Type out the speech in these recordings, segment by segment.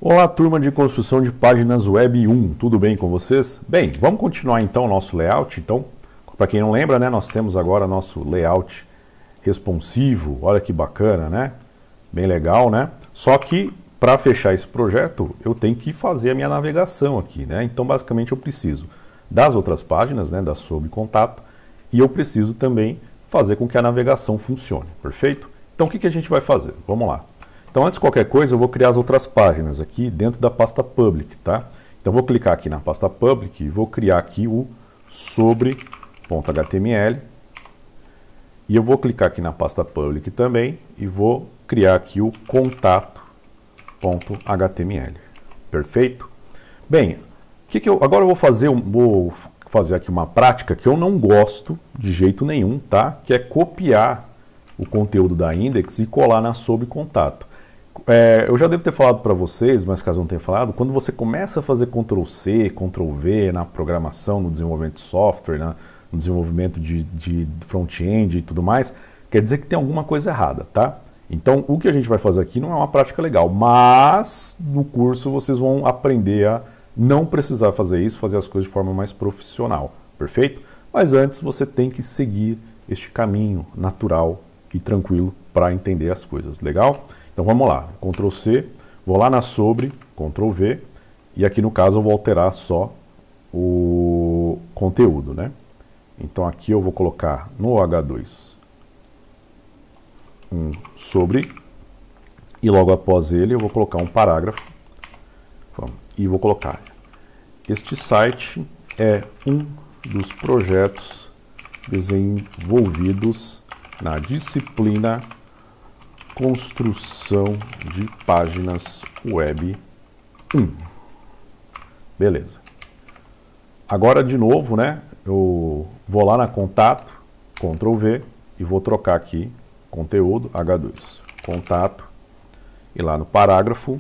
Olá, turma de construção de páginas web 1, tudo bem com vocês? Bem, vamos continuar então o nosso layout. Então, para quem não lembra, né, nós temos agora nosso layout responsivo. Olha que bacana, né? Bem legal, né? Só que para fechar esse projeto, eu tenho que fazer a minha navegação aqui, né? Então, basicamente, eu preciso das outras páginas, né, da sobre contato, e eu preciso também fazer com que a navegação funcione, perfeito? Então, o que a gente vai fazer? Vamos lá. Então, antes de qualquer coisa, eu vou criar as outras páginas aqui dentro da pasta public, tá? Então, vou clicar aqui na pasta public e vou criar aqui o sobre.html. E eu vou clicar aqui na pasta public também e vou criar aqui o contato.html. Perfeito? Bem, agora eu vou fazer aqui uma prática que eu não gosto de jeito nenhum, tá? Que é copiar o conteúdo da index e colar na sobre contato. Eu já devo ter falado para vocês, mas caso não tenha falado, quando você começa a fazer Ctrl+C, Ctrl+V na programação, no desenvolvimento de software, no desenvolvimento de front-end e tudo mais, quer dizer que tem alguma coisa errada, tá? Então, o que a gente vai fazer aqui não é uma prática legal, mas no curso vocês vão aprender a não precisar fazer isso, fazer as coisas de forma mais profissional, perfeito? Mas antes você tem que seguir este caminho natural e tranquilo para entender as coisas, legal? Então vamos lá, Ctrl+C, vou lá na sobre, Ctrl+V, e aqui no caso eu vou alterar só o conteúdo, né? Então aqui eu vou colocar no H2 um sobre, e logo após ele eu vou colocar um parágrafo, e vou colocar: este site é um dos projetos desenvolvidos na disciplina Construção de Páginas Web 1. Beleza. Agora, de novo, né, eu vou lá na contato, Ctrl+V, e vou trocar aqui conteúdo, H2, contato, e lá no parágrafo,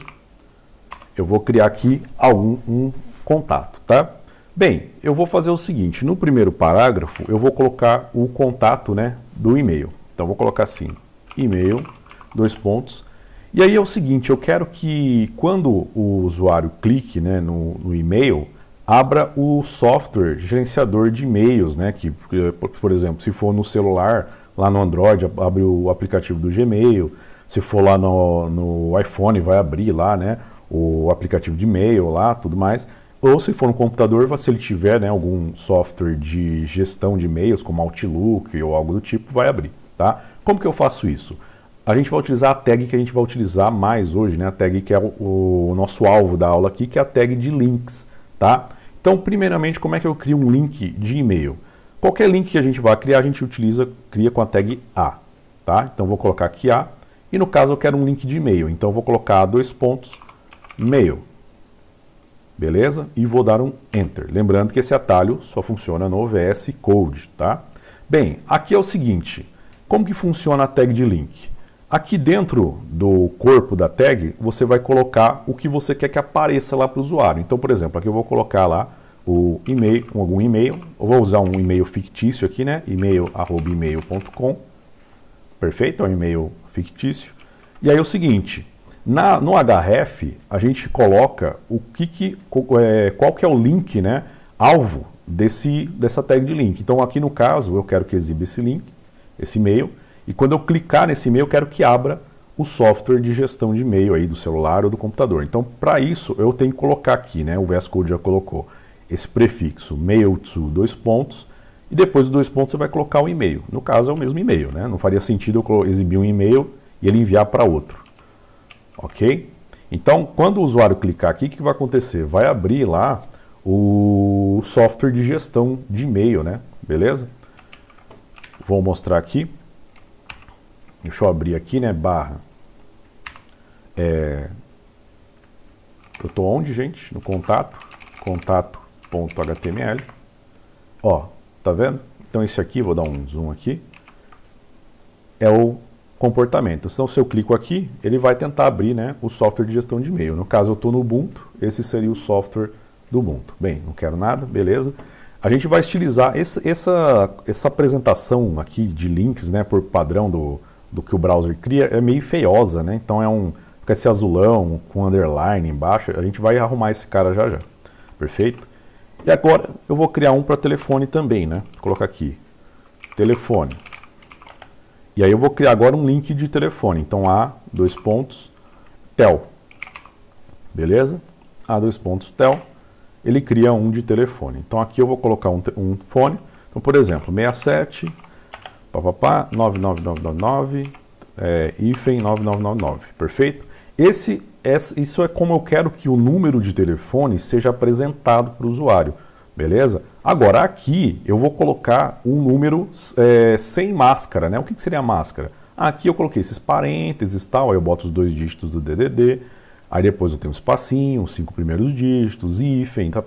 eu vou criar aqui um contato, tá? Bem, eu vou fazer o seguinte, no primeiro parágrafo, eu vou colocar o contato, né, do e-mail. Então, vou colocar assim, e-mail, 2 pontos. E aí é o seguinte, eu quero que quando o usuário clique, né, no e-mail, abra o software gerenciador de e-mails, né, que, por exemplo, se for no celular, lá no Android, abre o aplicativo do Gmail, se for lá no iPhone, vai abrir lá, né, o aplicativo de e-mail lá, tudo mais. Ou se for no computador, se ele tiver, né, algum software de gestão de e-mails, como Outlook ou algo do tipo, vai abrir, tá? Como que eu faço isso? A gente vai utilizar a tag que a gente vai utilizar mais hoje, né? A tag que é o nosso alvo da aula aqui, que é a tag de links, tá? Então, primeiramente, como é que eu crio um link de e-mail? Qualquer link que a gente vai criar, a gente cria com a tag A, tá? Então, vou colocar aqui A, e no caso eu quero um link de e-mail, então vou colocar 2 pontos, mail, beleza? E vou dar um Enter. Lembrando que esse atalho só funciona no VS Code, tá? Bem, aqui é o seguinte, como que funciona a tag de link? Aqui dentro do corpo da tag, você vai colocar o que você quer que apareça lá para o usuário. Então, por exemplo, aqui eu vou colocar lá o e-mail, algum e-mail. Eu vou usar um e-mail fictício aqui, né? e-mail@email.com. Perfeito? É um e-mail fictício. E aí é o seguinte, no href, a gente coloca qual que é o link, né, alvo dessa tag de link. Então, aqui no caso, eu quero que exiba esse link, esse e-mail. E quando eu clicar nesse e-mail, eu quero que abra o software de gestão de e-mail aí do celular ou do computador. Então, para isso, eu tenho que colocar aqui, né? O VS Code já colocou esse prefixo mail to 2 pontos, e depois dos 2 pontos você vai colocar o e-mail. No caso, é o mesmo e-mail, né? Não faria sentido eu exibir um e-mail e ele enviar para outro. Ok? Então, quando o usuário clicar aqui, o que vai acontecer? Vai abrir lá o software de gestão de e-mail, né? Beleza? Vou mostrar aqui. Deixa eu abrir aqui, né, barra. Eu estou onde, gente? No contato.html. Ó, tá vendo? Então esse aqui, vou dar um zoom aqui, é o comportamento. Então se eu clico aqui, ele vai tentar abrir, né, o software de gestão de e-mail. No caso eu estou no Ubuntu, esse seria o software do Ubuntu. Bem, não quero nada, beleza. A gente vai estilizar essa apresentação aqui de links, né, por padrão do que o browser cria, é meio feiosa, né? Então com esse azulão, com underline embaixo, a gente vai arrumar esse cara já já. Perfeito? E agora eu vou criar um para telefone também, né? Vou colocar aqui, telefone. E aí eu vou criar agora um link de telefone. Então, A, dois pontos, tel. Beleza? A, dois pontos, tel. Ele cria um de telefone. Então, aqui eu vou colocar um fone. Então, por exemplo, 67, 99999, hífen 9999. Perfeito? Isso é como eu quero que o número de telefone seja apresentado para o usuário. Beleza? Agora, aqui eu vou colocar um número sem máscara, né? O que seria a máscara? Aqui eu coloquei esses parênteses e tal, aí eu boto os 2 dígitos do DDD, aí depois eu tenho um espacinho, os 5 primeiros dígitos, hífen, tá,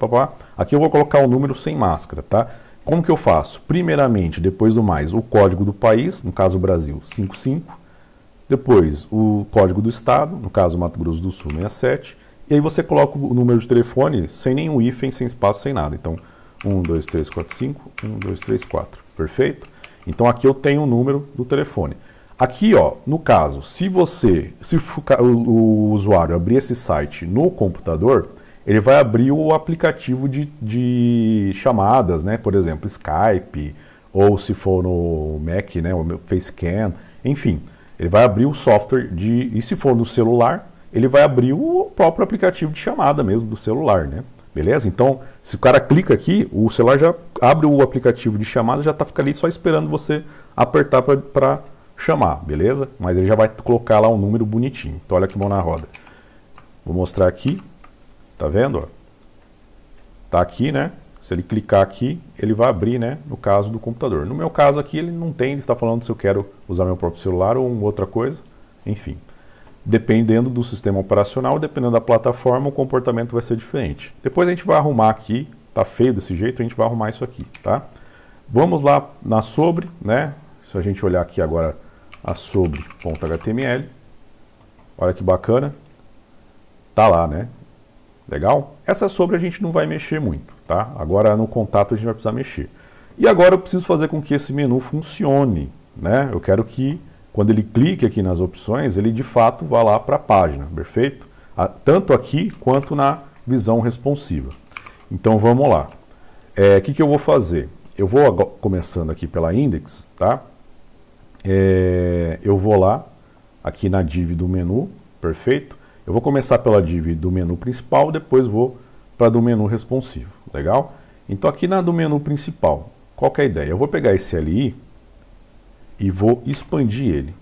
Aqui eu vou colocar o número sem máscara, tá? Como que eu faço? Primeiramente, depois do mais, o código do país, no caso Brasil, 55, depois o código do estado, no caso Mato Grosso do Sul, 67, e aí você coloca o número de telefone sem nenhum hífen, sem espaço, sem nada. Então, 1, 2, 3, 4, 5, 1, 2, 3, 4. Perfeito? Então, aqui eu tenho o número do telefone. Aqui, ó, no caso, se o usuário abrir esse site no computador, ele vai abrir o aplicativo de chamadas, né? Por exemplo, Skype, ou se for no Mac, né, o Facecam, enfim. Ele vai abrir o software e se for no celular, ele vai abrir o próprio aplicativo de chamada mesmo do celular, né? Beleza? Então, se o cara clica aqui, o celular já abre o aplicativo de chamada, já fica ali só esperando você apertar para chamar, beleza? Mas ele já vai colocar lá um número bonitinho. Então, olha que mão na roda. Vou mostrar aqui. Tá vendo? Ó? Tá aqui, né? Se ele clicar aqui, ele vai abrir, né? No caso do computador. No meu caso aqui, ele não tem, ele está falando se eu quero usar meu próprio celular ou outra coisa. Enfim. Dependendo do sistema operacional, dependendo da plataforma, o comportamento vai ser diferente. Depois a gente vai arrumar aqui, tá feio desse jeito, a gente vai arrumar isso aqui, tá? Vamos lá na sobre, né? Se a gente olhar aqui agora a sobre.html, olha que bacana, tá lá, né? Legal? Essa sobre a gente não vai mexer muito, tá? Agora no contato a gente vai precisar mexer. E agora eu preciso fazer com que esse menu funcione, né? Eu quero que quando ele clique aqui nas opções, ele de fato vá lá para a página, perfeito? Tanto aqui quanto na visão responsiva. Então vamos lá. O que eu vou fazer? Eu vou começando aqui pela index, tá? Eu vou lá, aqui na div do menu, perfeito? Eu vou começar pela div do menu principal, depois vou para do menu responsivo, legal? Então aqui na do menu principal, qual que é a ideia? Eu vou pegar esse LI e vou expandir ele,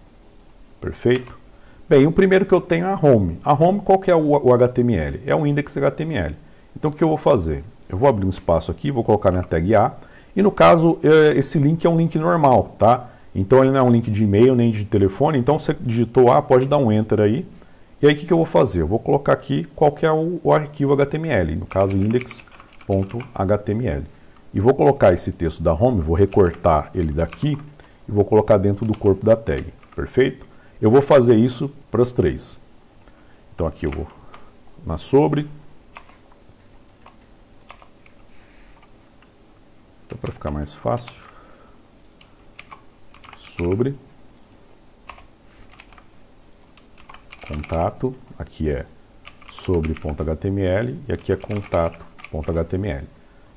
perfeito? Bem, o primeiro que eu tenho é a home. A home, qual que é o HTML? É o index HTML. Então o que eu vou fazer? Eu vou abrir um espaço aqui, vou colocar minha tag A, e no caso, esse link é um link normal, tá? Então ele não é um link de e-mail nem de telefone, então você digitou A, pode dar um enter aí. E aí o que eu vou fazer? Eu vou colocar aqui qual que é o arquivo HTML, no caso index.html. E vou colocar esse texto da home, vou recortar ele daqui e vou colocar dentro do corpo da tag, perfeito? Eu vou fazer isso para as três. Então aqui eu vou na sobre. Então para ficar mais fácil, sobre. Contato, aqui é sobre.html e aqui é contato.html.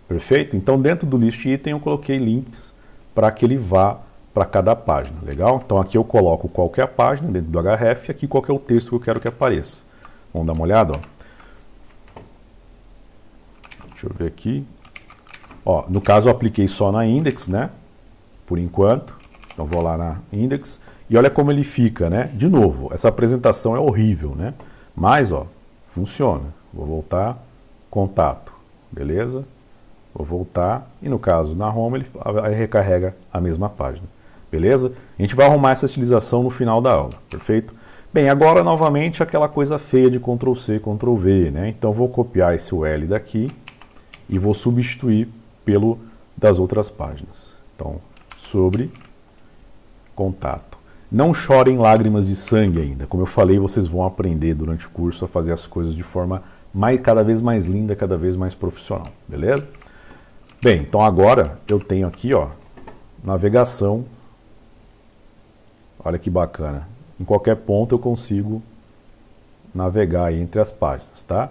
Perfeito? Então dentro do list item eu coloquei links para que ele vá para cada página, legal? Então aqui eu coloco qual que é a página dentro do href e aqui qual que é o texto que eu quero que apareça. Vamos dar uma olhada, ó. Deixa eu ver aqui. Ó, no caso eu apliquei só na index, né? Por enquanto. Então vou lá na index. E olha como ele fica, né? De novo, essa apresentação é horrível, né? Mas, ó, funciona. Vou voltar, contato, beleza? Vou voltar e no caso, na home, ele recarrega a mesma página, beleza? A gente vai arrumar essa estilização no final da aula, perfeito? Bem, agora novamente aquela coisa feia de Ctrl+C, Ctrl+V, né? Então vou copiar esse UL daqui e vou substituir pelo das outras páginas. Então, sobre contato. Não chorem lágrimas de sangue ainda. Como eu falei, vocês vão aprender durante o curso a fazer as coisas de forma cada vez mais linda, cada vez mais profissional, beleza? Bem, então agora eu tenho aqui, ó, navegação. Olha que bacana. Em qualquer ponto eu consigo navegar aí entre as páginas, tá?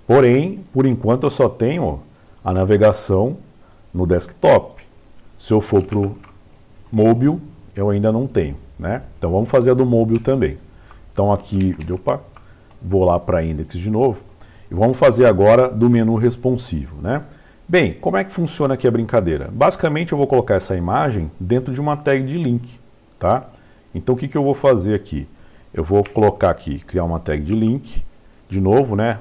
Porém, por enquanto eu só tenho a navegação no desktop. Se eu for para o mobile, eu ainda não tenho, né? Então vamos fazer a do mobile também. Então aqui, opa, vou lá para index de novo e vamos fazer agora do menu responsivo, né? Bem, como é que funciona aqui a brincadeira? Basicamente eu vou colocar essa imagem dentro de uma tag de link, tá? Então o que eu vou fazer aqui? Eu vou colocar aqui, criar uma tag de link, de novo, né?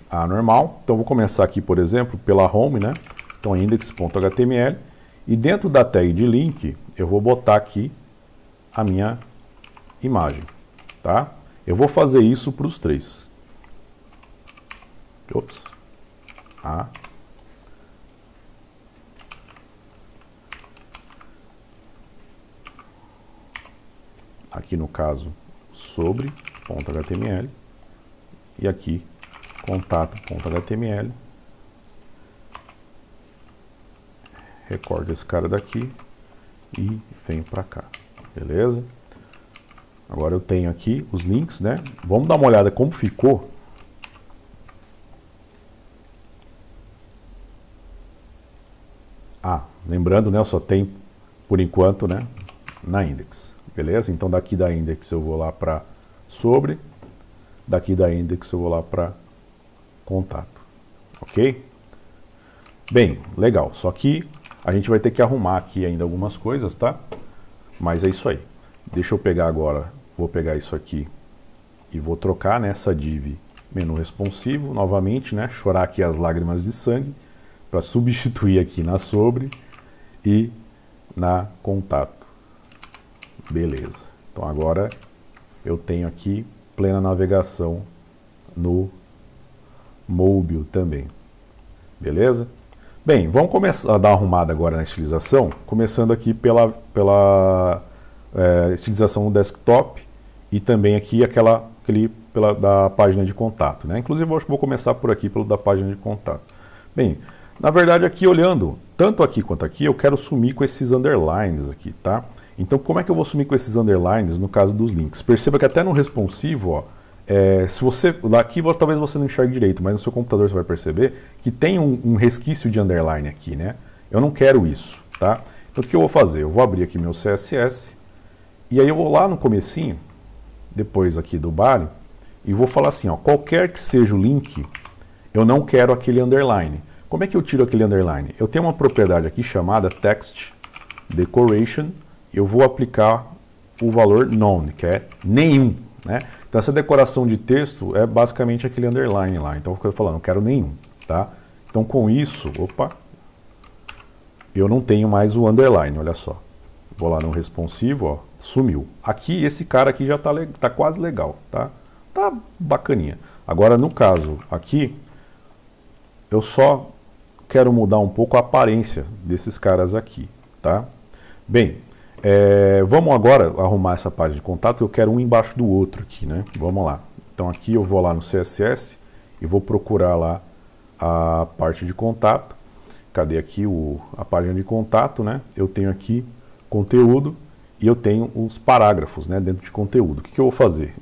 A normal. Então vou começar aqui, por exemplo, pela home, né? Então index.html e dentro da tag de link eu vou botar aqui a minha imagem, tá? Eu vou fazer isso para os três. Ops. Aqui no caso sobre .html e aqui contato.html. Recorta esse cara daqui e vem para cá, beleza? Agora eu tenho aqui os links, né? Vamos dar uma olhada como ficou. Lembrando, né? Eu só tenho por enquanto, né? Na index, beleza? Então daqui da index eu vou lá para sobre, daqui da index eu vou lá para contato, ok? Bem, legal. Só que a gente vai ter que arrumar aqui ainda algumas coisas, tá? Mas é isso aí. Deixa eu pegar agora, vou pegar isso aqui e vou trocar nessa div menu responsivo novamente, né? Chorar aqui as lágrimas de sangue para substituir aqui na sobre e na contato. Beleza. Então agora eu tenho aqui plena navegação no mobile também. Beleza? Bem, vamos começar a dar uma arrumada agora na estilização, começando aqui pela estilização no desktop e também aqui da página de contato, né? Inclusive, eu acho que vou começar por aqui, pelo da página de contato. Bem, na verdade, aqui olhando, tanto aqui quanto aqui, eu quero sumir com esses underlines aqui, tá? Então, como é que eu vou sumir com esses underlines no caso dos links? Perceba que até no responsivo, ó, se você, daqui talvez você não enxergue direito, mas no seu computador você vai perceber que tem um resquício de underline aqui, né? Eu não quero isso, tá? Então o que eu vou fazer? Eu vou abrir aqui meu CSS e aí eu vou lá no comecinho, depois aqui do body, e vou falar assim, ó, qualquer que seja o link, eu não quero aquele underline. Como é que eu tiro aquele underline? Eu tenho uma propriedade aqui chamada text decoration, eu vou aplicar o valor none, que é nenhum, né? Então essa decoração de texto é basicamente aquele underline lá. Então eu fico falando, não quero nenhum, tá? Então com isso, opa, eu não tenho mais o underline, olha só. Vou lá no responsivo, ó, sumiu. Aqui, esse cara aqui já tá quase legal, tá? Tá bacaninha. Agora no caso aqui, eu só quero mudar um pouco a aparência desses caras aqui, tá? Bem, vamos agora arrumar essa página de contato. Eu quero um embaixo do outro aqui, né? Vamos lá. Então aqui eu vou lá no CSS e vou procurar lá a parte de contato. Cadê aqui a página de contato, né? Eu tenho aqui conteúdo e eu tenho os parágrafos, né, dentro de conteúdo. O que eu vou fazer?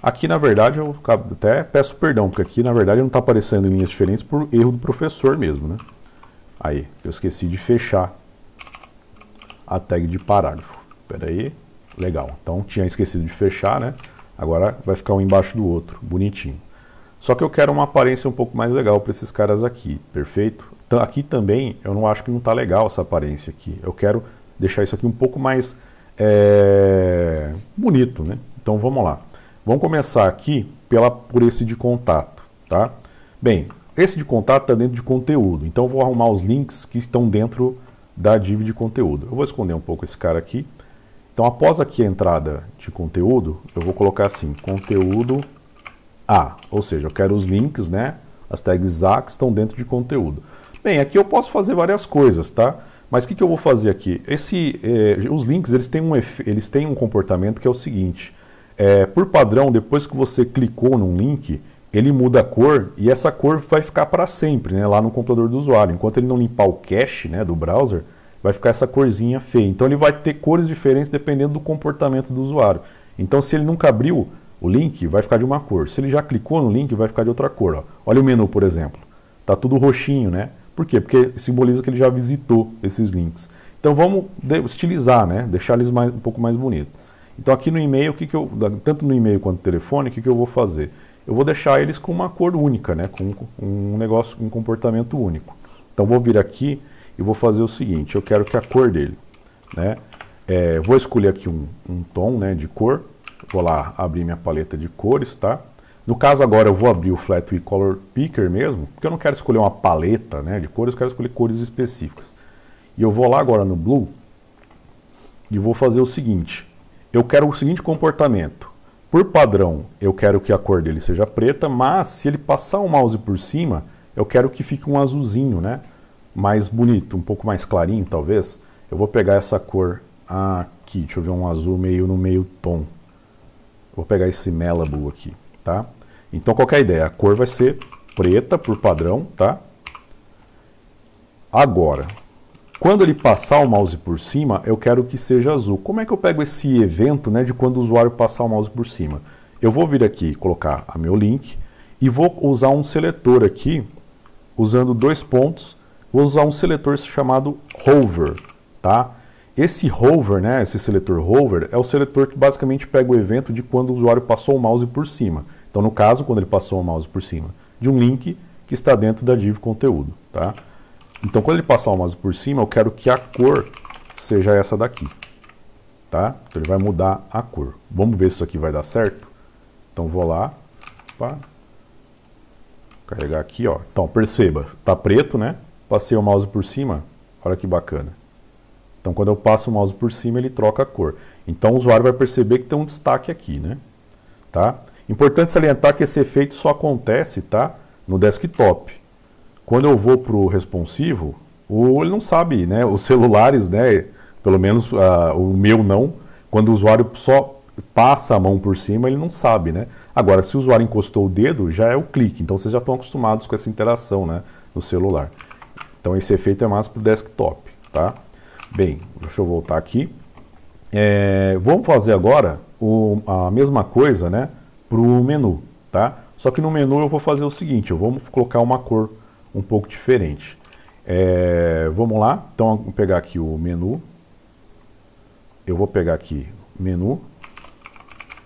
Aqui na verdade eu até peço perdão, porque aqui na verdade não está aparecendo linhas diferentes por erro do professor mesmo, né? Aí, eu esqueci de fechar a tag de parágrafo. Espera aí, legal. Então tinha esquecido de fechar, né? Agora vai ficar um embaixo do outro, bonitinho. Só que eu quero uma aparência um pouco mais legal para esses caras aqui, perfeito? Então, aqui também eu não acho que não está legal essa aparência aqui. Eu quero deixar isso aqui um pouco mais bonito, né? Então vamos lá. Vamos começar aqui por esse de contato, tá? Bem, esse de contato está dentro de conteúdo. Então eu vou arrumar os links que estão dentro da div de conteúdo. Eu vou esconder um pouco esse cara aqui. Então após aqui a entrada de conteúdo, eu vou colocar assim, conteúdo A. Ou seja, eu quero os links, né? As tags A que estão dentro de conteúdo. Bem, aqui eu posso fazer várias coisas, tá? Mas o que eu vou fazer aqui? Os links, eles têm um comportamento que é o seguinte. Por padrão, depois que você clicou num link, ele muda a cor e essa cor vai ficar para sempre, né, lá no computador do usuário. Enquanto ele não limpar o cache, né, do browser, vai ficar essa corzinha feia. Então ele vai ter cores diferentes dependendo do comportamento do usuário. Então se ele nunca abriu o link, vai ficar de uma cor. Se ele já clicou no link, vai ficar de outra cor. Ó. Olha o menu, por exemplo. Tá tudo roxinho, né? Por quê? Porque simboliza que ele já visitou esses links. Então vamos estilizar, né? Deixar eles um pouco mais bonitos. Então aqui no e-mail, tanto no e-mail quanto no telefone, o que eu vou fazer? Eu vou deixar eles com uma cor única, né? Com um negócio, um comportamento único. Então vou vir aqui e vou fazer o seguinte, eu quero que a cor dele, né? Vou escolher aqui um tom, né, de cor. Vou lá abrir minha paleta de cores, tá? No caso agora eu vou abrir o Flat Color Picker mesmo, porque eu não quero escolher uma paleta, né, de cores, eu quero escolher cores específicas. E eu vou lá agora no Blue e vou fazer o seguinte. Eu quero o seguinte comportamento. Por padrão, eu quero que a cor dele seja preta, mas se ele passar o mouse por cima, eu quero que fique um azulzinho, né? Mais bonito, um pouco mais clarinho, talvez. Eu vou pegar essa cor aqui, deixa eu ver, um azul no meio tom. Vou pegar esse Malibu aqui, tá? Então, qual que é a ideia? A cor vai ser preta por padrão, tá? Agora, quando ele passar o mouse por cima, eu quero que seja azul. Como é que eu pego esse evento, né, de quando o usuário passar o mouse por cima? Eu vou vir aqui, colocar o meu link e vou usar um seletor aqui, usando 2 pontos. Vou usar um seletor chamado Hover, tá? Esse Hover, né, esse seletor Hover, é o seletor que basicamente pega o evento de quando o usuário passou o mouse por cima. Então, no caso, quando ele passou o mouse por cima de um link que está dentro da div conteúdo, tá? Então, quando ele passar o mouse por cima, eu quero que a cor seja essa daqui, tá? Então, ele vai mudar a cor. Vamos ver se isso aqui vai dar certo? Então, vou lá, opa, carregar aqui, ó. Então, perceba, tá preto, né? Passei o mouse por cima, olha que bacana. Então, quando eu passo o mouse por cima, ele troca a cor. Então, o usuário vai perceber que tem um destaque aqui, né? Tá? Importante salientar que esse efeito só acontece, tá, no desktop. Quando eu vou para o responsivo, ele não sabe, né? Os celulares, né? Pelo menos o meu não. Quando o usuário só passa a mão por cima, ele não sabe, né? Agora, se o usuário encostou o dedo, já é o clique. Então, vocês já estão acostumados com essa interação, né, no celular. Então, esse efeito é mais para o desktop, tá? Bem, deixa eu voltar aqui. Vamos fazer agora a mesma coisa, né, para o menu, tá? Só que no menu eu vou fazer o seguinte, eu vou colocar uma cor um pouco diferente. Vamos lá, então vou pegar aqui o menu. Eu vou pegar aqui menu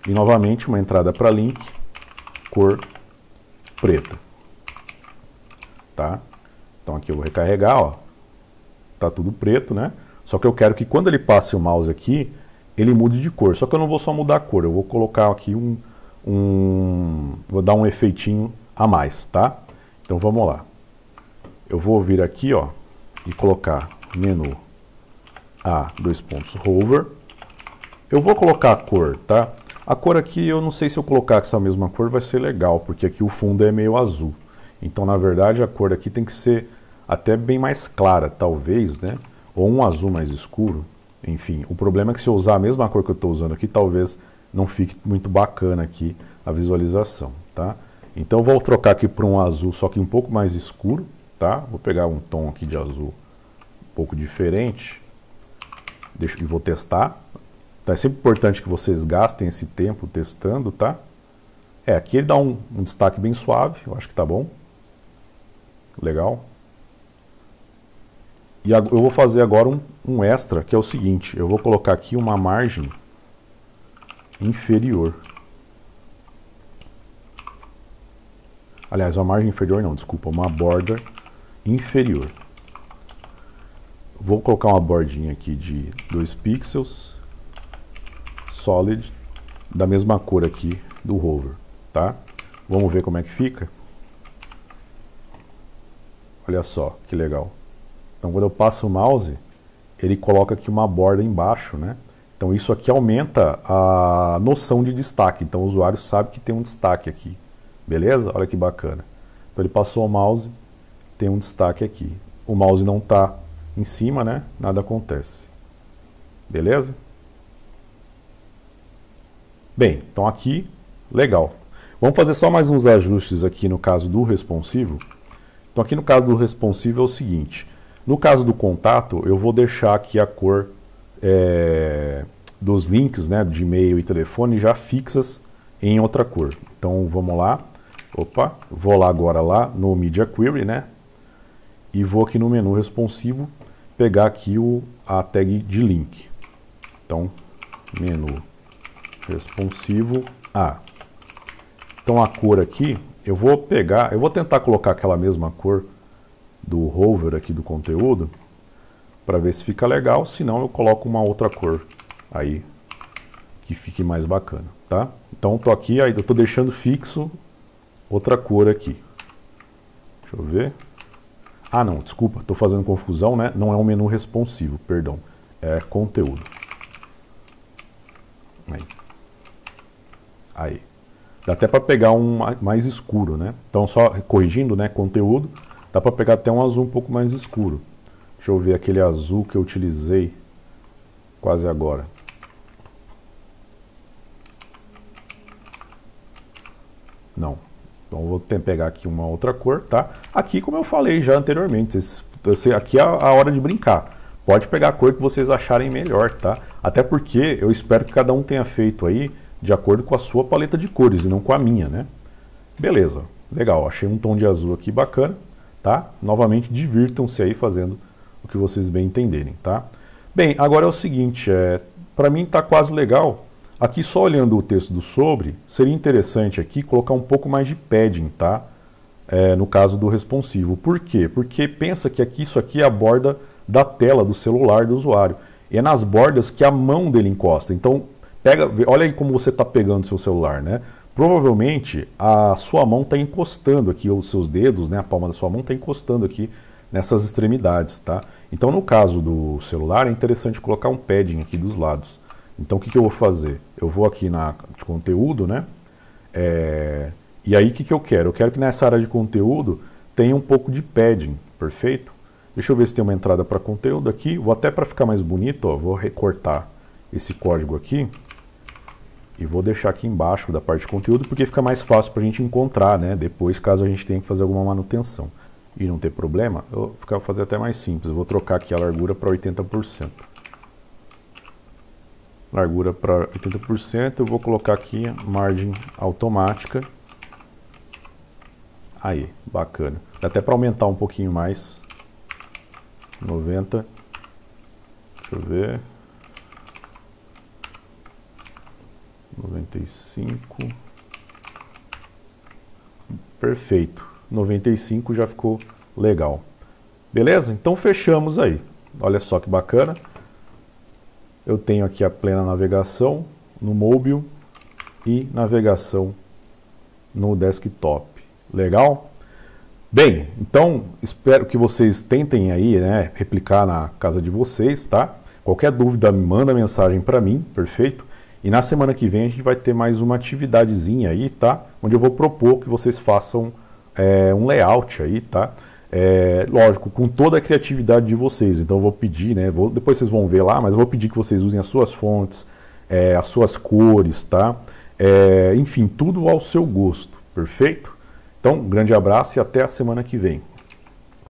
e novamente uma entrada para link, cor preta, tá? Então aqui eu vou recarregar, ó, tá tudo preto, né? Só que eu quero que quando ele passe o mouse aqui, ele mude de cor. Só que eu não vou só mudar a cor, eu vou colocar aqui vou dar um efeitinho a mais, tá? Então vamos lá. Eu vou vir aqui, ó, e colocar menu hover. Eu vou colocar a cor, tá? A cor aqui, eu não sei se eu colocar essa mesma cor vai ser legal, porque aqui o fundo é meio azul. Então, na verdade, a cor aqui tem que ser até bem mais clara, talvez, né? Ou um azul mais escuro. Enfim, o problema é que se eu usar a mesma cor que eu estou usando aqui, talvez não fique muito bacana aqui a visualização, tá? Então, eu vou trocar aqui para um azul, só que um pouco mais escuro, tá? Vou pegar um tom aqui de azul um pouco diferente. E vou testar. Então, é sempre importante que vocês gastem esse tempo testando, tá? Aqui ele dá um destaque bem suave, eu acho que tá bom. Legal. E eu vou fazer agora um extra, que é o seguinte. Eu vou colocar aqui uma margem inferior. Aliás, uma margem inferior não, desculpa, uma borda inferior. Vou colocar uma bordinha aqui de 2 pixels, solid, da mesma cor aqui do hover, tá? Vamos ver como é que fica. Olha só, que legal. Então, quando eu passo o mouse, ele coloca aqui uma borda embaixo, né? Então, isso aqui aumenta a noção de destaque. Então, o usuário sabe que tem um destaque aqui. Beleza? Olha que bacana. Então, ele passou o mouse, tem um destaque aqui. O mouse não está em cima, né? Nada acontece. Beleza? Bem, então aqui, legal. Vamos fazer só mais uns ajustes aqui no caso do responsivo. Então, aqui no caso do responsivo é o seguinte. No caso do contato, eu vou deixar aqui a cor dos links, né, de e-mail e telefone já fixas em outra cor. Então vamos lá, opa, vou lá agora lá no Media Query, né? E vou aqui no menu responsivo pegar aqui a tag de link. Então, menu responsivo A. Então a cor aqui, eu vou pegar, eu vou tentar colocar aquela mesma cor do hover aqui do conteúdo, para ver se fica legal, senão eu coloco uma outra cor aí, que fique mais bacana, tá? Então tô aqui, aí eu tô deixando fixo outra cor aqui. Deixa eu ver. Ah não, desculpa, tô fazendo confusão, né? Não é um menu responsivo, perdão. É conteúdo. Aí. Dá até para pegar um mais escuro, né? Então só corrigindo, né, conteúdo, dá para pegar até um azul um pouco mais escuro. Deixa eu ver aquele azul que eu utilizei quase agora. Não. Então eu vou pegar aqui uma outra cor, tá? Aqui, como eu falei já anteriormente, aqui é a hora de brincar. Pode pegar a cor que vocês acharem melhor, tá? Até porque eu espero que cada um tenha feito aí de acordo com a sua paleta de cores e não com a minha, né? Beleza, legal, achei um tom de azul aqui bacana, tá? Novamente, divirtam-se aí fazendo o que vocês bem entenderem, tá? Bem, agora é o seguinte, para mim tá quase legal. Aqui só olhando o texto do sobre, seria interessante aqui colocar um pouco mais de padding, tá? No caso do responsivo. Por quê? Porque pensa que aqui, isso aqui é a borda da tela do celular do usuário. E é nas bordas que a mão dele encosta. Então, olha aí como você está pegando o seu celular, né? Provavelmente a sua mão está encostando aqui, os seus dedos, né? A palma da sua mão está encostando aqui nessas extremidades, tá? Então, no caso do celular, é interessante colocar um padding aqui dos lados. Então, o que eu vou fazer? Eu vou aqui na de conteúdo, né? E aí, o que eu quero? Eu quero que nessa área de conteúdo tenha um pouco de padding, perfeito? Deixa eu ver se tem uma entrada para conteúdo aqui. Vou até para ficar mais bonito, ó, vou recortar esse código aqui e vou deixar aqui embaixo da parte de conteúdo, porque fica mais fácil para a gente encontrar, né? Depois, caso a gente tenha que fazer alguma manutenção e não ter problema, eu vou fazer até mais simples. Eu vou trocar aqui a largura para 80%. Largura para 80%, eu vou colocar aqui margem automática. Aí, bacana. Dá até para aumentar um pouquinho mais. 90. Deixa eu ver. 95. Perfeito. 95 já ficou legal. Beleza? Então fechamos aí. Olha só que bacana. Eu tenho aqui a plena navegação no mobile e navegação no desktop. Legal? Bem, então espero que vocês tentem aí, né, replicar na casa de vocês, tá? Qualquer dúvida, manda mensagem para mim, perfeito? E na semana que vem a gente vai ter mais uma atividadezinha aí, tá? Onde eu vou propor que vocês façam um layout aí, tá? Lógico, com toda a criatividade de vocês. Então eu vou pedir, né? Depois vocês vão ver lá, mas eu vou pedir que vocês usem as suas fontes, as suas cores, tá? Enfim, tudo ao seu gosto, perfeito? Então, um grande abraço e até a semana que vem.